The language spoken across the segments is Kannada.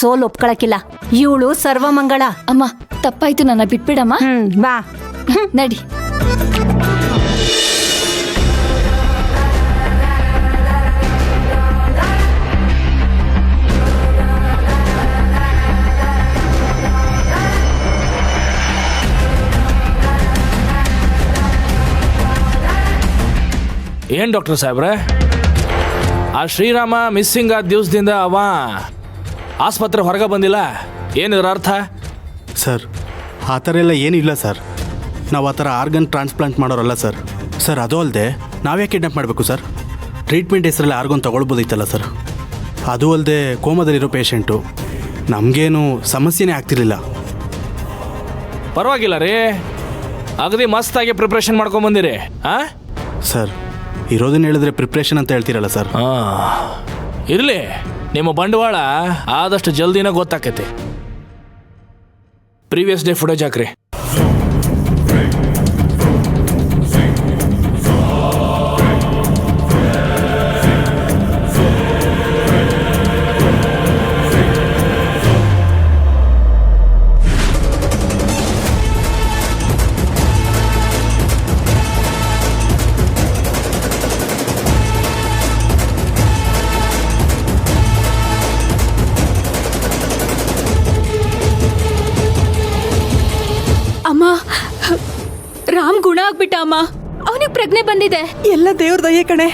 ಸೋಲ್ ಒಪ್ಕೊಳಕಿಲ್ಲ. ಇವಳು ಸರ್ವಮಂಗಳ. ಅಮ್ಮ ತಪ್ಪಾಯ್ತು, ನನ್ನ ಬಿಟ್ಬಿಡಮ್ಮ. ಬಾ ನಡಿ. ಏನ್ ಡಾಕ್ಟರ್ ಸಾಹೇಬ್ರೆ, ಆ ಶ್ರೀರಾಮ ಮಿಸ್ಸಿಂಗ್ ಆದ ದಿವಸದಿಂದ ಅವ ಆಸ್ಪತ್ರೆ ಹೊರಗೆ ಬಂದಿಲ್ಲ, ಏನಿದ್ರ ಅರ್ಥ? ಸರ್ ಆ ಥರ ಎಲ್ಲ ಏನಿಲ್ಲ ಸರ್. ನಾವು ಆ ಥರ ಆರ್ಗನ್ ಟ್ರಾನ್ಸ್ಪ್ಲಾಂಟ್ ಮಾಡೋರಲ್ಲ ಸರ್. ಸರ್ ಅದು ಅಲ್ಲದೆ ನಾವೇ ಕಿಡ್ನಾಪ್ ಮಾಡಬೇಕು ಸರ್? ಟ್ರೀಟ್ಮೆಂಟ್ ಹೆಸರಲ್ಲಿ ಆರ್ಗನ್ ತೊಗೊಳ್ಬೋದಿತ್ತಲ್ಲ ಸರ್. ಅದು ಅಲ್ಲದೆ ಕೋಮದಲ್ಲಿರೋ ಪೇಷಂಟು, ನಮಗೇನು ಸಮಸ್ಯೆನೇ ಆಗ್ತಿರ್ಲಿಲ್ಲ. ಪರವಾಗಿಲ್ಲ ರೀ, ಅಗದಿ ಮಸ್ತಾಗಿ ಪ್ರಿಪ್ರೇಷನ್ ಮಾಡ್ಕೊಂಬಂದಿರಿ. ಹಾಂ ಸರ್ ಇರೋದನ್ನ ಹೇಳಿದ್ರೆ ಪ್ರಿಪ್ರೇಷನ್ ಅಂತ ಹೇಳ್ತೀರಲ್ಲ ಸರ್. ಇರಲಿ, ನಿಮ್ಮ ಬಂಡವಾಳ ಆದಷ್ಟು ಜಲ್ದಿನ ಗೊತ್ತಾಕೈತಿ. ಪ್ರೀವಿಯಸ್ ಡೇ ಫುಟೇಜ್ ಹಾಕ್ರಿ. ಅಮ್ಮ, ರಾಮ್ ಗುಣ ಆಗ್ಬಿಟ್ಟ ಅಮ್ಮ. ಅವನಿಗೆ ಪ್ರಜ್ಞೆ ಬಂದಿದೆ. ಎಲ್ಲ ದೇವ್ರ ದಯೆ ಕಣೆ.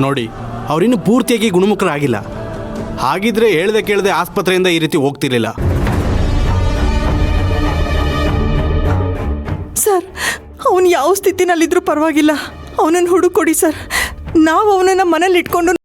ನೋಡಿ, ಅವರಿನ್ನೂ ಪೂರ್ತಿಯಾಗಿ ಗುಣಮುಖರಾಗಿಲ್ಲ. ಹಾಗಿದ್ರೆ ಹೇಳ್ದೆ ಕೇಳದೆ ಆಸ್ಪತ್ರೆಯಿಂದ ಈ ರೀತಿ ಹೋಗ್ತಿರ್ಲಿಲ್ಲ. ಸರ್ ಅವನು ಯಾವ ಸ್ಥಿತಿನಲ್ಲಿದ್ರೂ ಪರವಾಗಿಲ್ಲ, ಅವನನ್ನು ಹುಡುಕೊಡಿ ಸರ್. ನಾವು ಅವನನ್ನ ಮನೇಲಿ ಇಟ್ಕೊಂಡು